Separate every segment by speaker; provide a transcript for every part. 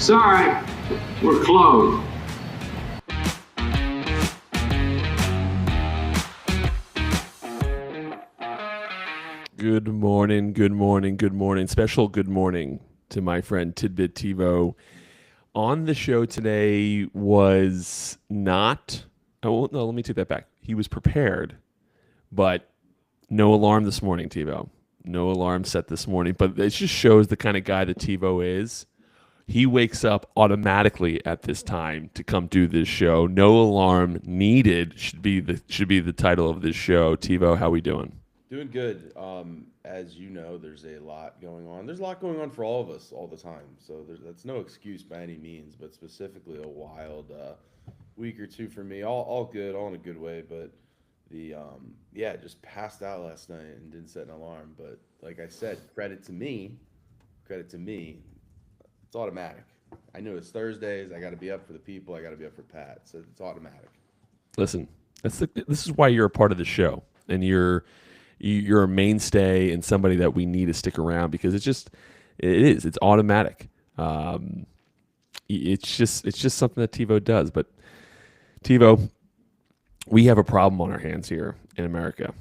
Speaker 1: Sorry, we're closed.
Speaker 2: Good morning, good morning, good morning. Special good morning to my friend Tidbit TiVo. On the show today was not, oh, no, let me take that back. He was prepared, but no alarm this morning, TiVo. No alarm set this morning, but it just shows the kind of guy that TiVo is. He wakes up automatically at this time to come do this show. No alarm needed should be the title of this show. TiVo, how we doing?
Speaker 3: Doing good. As you know, there's a lot going on. There's a lot going on for all of us all the time. So that's no excuse by any means, but specifically a wild week or two for me. All good, all in a good way. But yeah, just passed out last night and didn't set an alarm. But like I said, credit to me. Credit to me. It's automatic. I knew it's Thursdays. I got to be up for the people. I got to be up for Pat. So it's automatic.
Speaker 2: Listen, this is why you're a part of the show, and you're a mainstay and somebody that we need to stick around because it's automatic. It's just something that TiVo does. But TiVo, we have a problem on our hands here in America.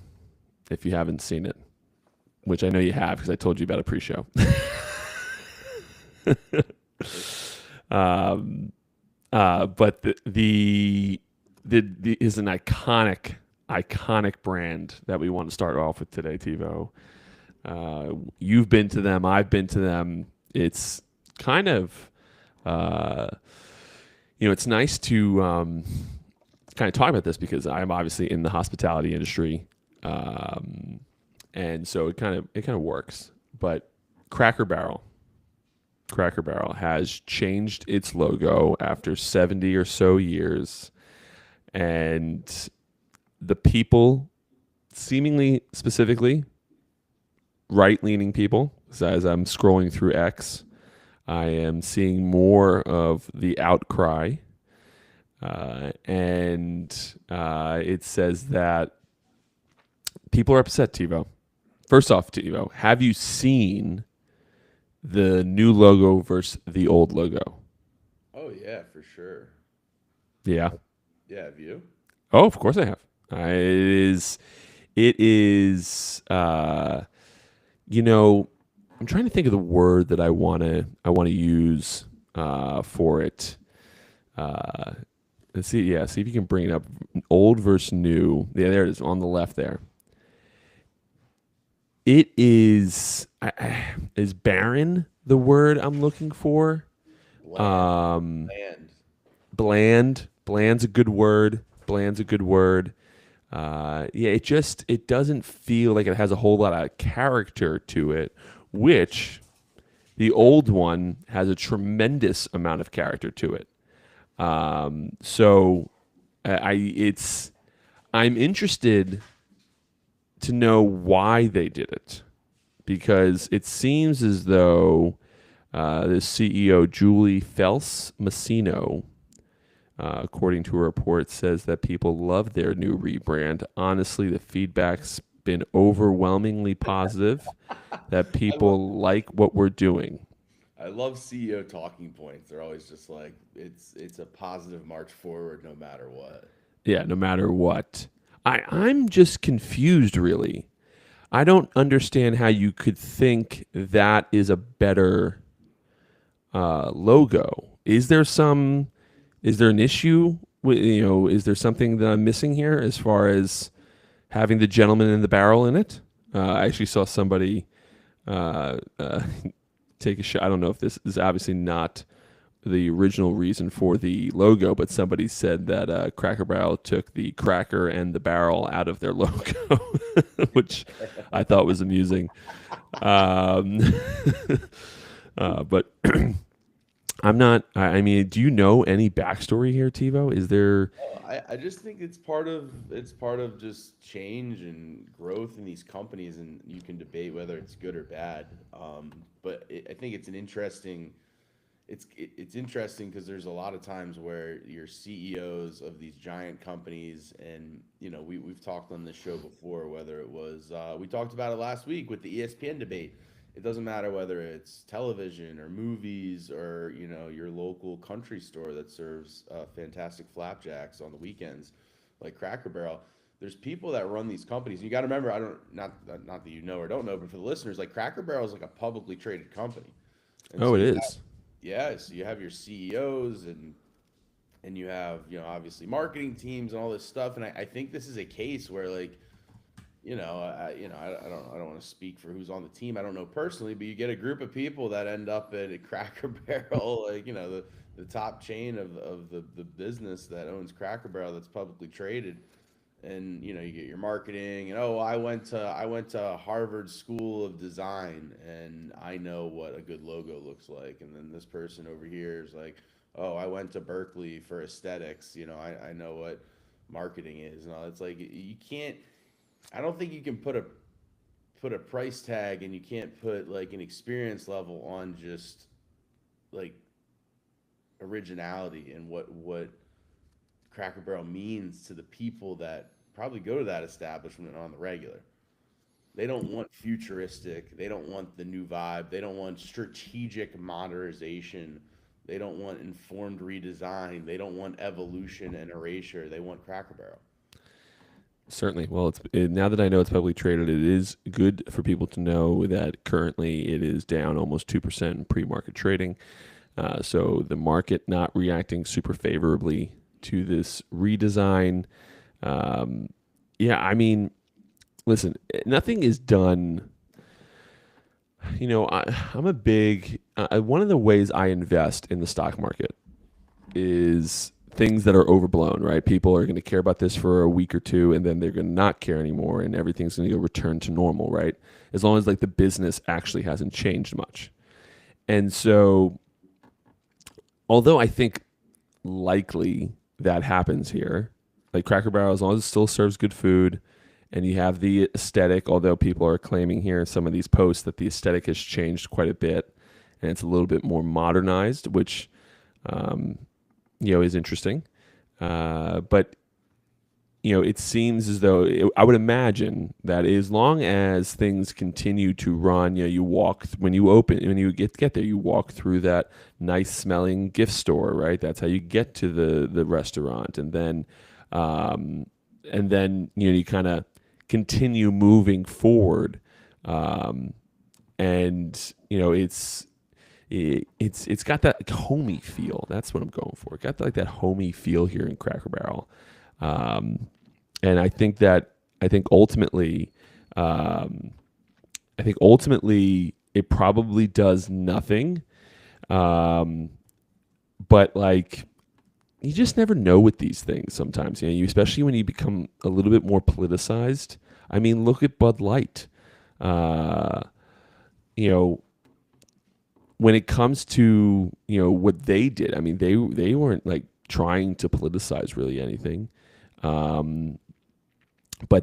Speaker 2: If you haven't seen it, which I know you have because I told you about a pre-show. But the is an iconic brand that we want to start off with today, TiVo. You've been to them. I've been to them. It's kind of, it's nice to kind of talk about this because I'm obviously in the hospitality industry, and so it kind of works. But Cracker Barrel has changed its logo after 70 or so years, and the people, seemingly specifically right-leaning people, as I'm scrolling through X, I am seeing more of the outcry, and it says that people are upset, TiVo. First off, TiVo, have you seen the new logo versus the old logo?
Speaker 3: Oh yeah, for sure.
Speaker 2: Yeah.
Speaker 3: Yeah, have you?
Speaker 2: Oh, of course I have. It is. I'm trying to think of the word that I want to use for it. Uh, let's see. Yeah, see if you can bring it up. Old versus new. Yeah, there it is on the left there. It is barren the word I'm looking for.
Speaker 3: Bland.
Speaker 2: Um,
Speaker 3: Bland.
Speaker 2: Bland's a good word. Yeah, it doesn't feel like it has a whole lot of character to it, which the old one has a tremendous amount of character to it. So I'm interested to know why they did it because it seems as though the CEO Julie Fels Massino, according to a report, says that people love their new rebrand. Honestly, the feedback's been overwhelmingly positive that
Speaker 3: I love
Speaker 2: people like what we're doing.
Speaker 3: I love CEO talking points. They're always just like it's a positive march forward no matter what.
Speaker 2: Yeah, no matter what. I'm just confused, really. I don't understand how you could think that is a better logo. Is there an issue? Is there something that I'm missing here as far as having the gentleman in the barrel in it? I actually saw somebody take a shot. I don't know if this is obviously not the original reason for the logo, but somebody said that Cracker Barrel took the cracker and the barrel out of their logo, which I thought was amusing. Um, but I'm not. I mean, do you know any backstory here, TiVo? Is there?
Speaker 3: I just think it's part of just change and growth in these companies, and you can debate whether it's good or bad. I think it's an interesting it's interesting because there's a lot of times where you're CEOs of these giant companies, and we've talked on this show before. Whether it was we talked about it last week with the ESPN debate, it doesn't matter whether it's television or movies or, you know, your local country store that serves fantastic flapjacks on the weekends, like Cracker Barrel. There's people that run these companies. You got to remember, I don't not that you know or don't know, but for the listeners, like Cracker Barrel is like a publicly traded company, and
Speaker 2: Oh,
Speaker 3: so
Speaker 2: it
Speaker 3: you
Speaker 2: is.
Speaker 3: so you have your CEOs and you have, you know, obviously marketing teams and all this stuff. And I think this is a case where, like, I don't want to speak for who's on the team. I don't know personally, but you get a group of people that end up at a Cracker Barrel, like, you know, the top chain of the business that owns Cracker Barrel that's publicly traded. And, you know, you get your marketing and, oh, I went to Harvard School of Design and I know what a good logo looks like. And then this person over here is like, oh, I went to Berkeley for aesthetics. You know, I know what marketing is and all. It's like you can't. I don't think you can put a price tag and you can't put like an experience level on just like originality and what Cracker Barrel means to the people that probably go to that establishment on the regular. They don't want futuristic. They don't want the new vibe. They don't want strategic modernization. They don't want informed redesign. They don't want evolution and erasure. They want Cracker Barrel.
Speaker 2: Certainly. Well, now that I know it's publicly traded, it is good for people to know that currently it is down almost 2% in pre-market trading. So the market not reacting super favorably to this redesign. Yeah, I mean, listen, nothing is done. You know, I'm a big. One of the ways I invest in the stock market is things that are overblown, right? People are going to care about this for a week or two, and then they're going to not care anymore, and everything's going to go return to normal, right? As long as like the business actually hasn't changed much. And so, although I think likely that happens here, like Cracker Barrel, as long as it still serves good food, and you have the aesthetic, although people are claiming here in some of these posts that the aesthetic has changed quite a bit, and it's a little bit more modernized, which is interesting. But it seems as though I would imagine that as long as things continue to run, you walk when you get there, you walk through that nice smelling gift store, right? That's how you get to the restaurant, and then you kind of continue moving forward, and it's got that homey feel. That's what I'm going for. It got like that homey feel here in Cracker Barrel, and I think ultimately, it probably does nothing, but like you just never know with these things. Sometimes, especially when you become a little bit more politicized. I mean, look at Bud Light. When it comes to what they did, I mean they weren't like trying to politicize really anything, but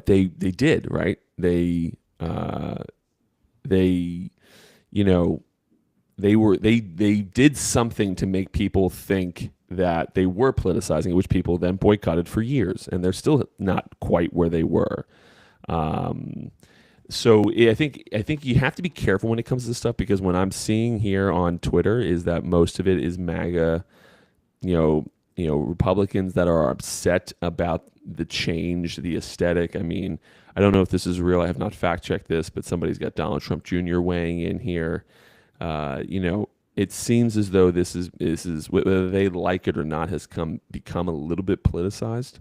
Speaker 2: they did, right? They did something to make people think that they were politicizing, which people then boycotted for years, and they're still not quite where they were. So I think you have to be careful when it comes to this stuff, because what I'm seeing here on Twitter is that most of it is MAGA, Republicans that are upset about the change, the aesthetic. I mean, I don't know if this is real. I have not fact checked this, but somebody's got Donald Trump Jr. weighing in here. It seems as though this is whether they like it or not has become a little bit politicized,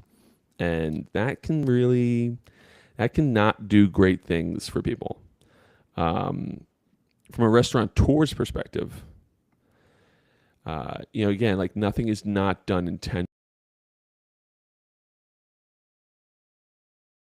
Speaker 2: and that cannot do great things for people. From a restaurateur's perspective, again, like nothing is not done intentionally.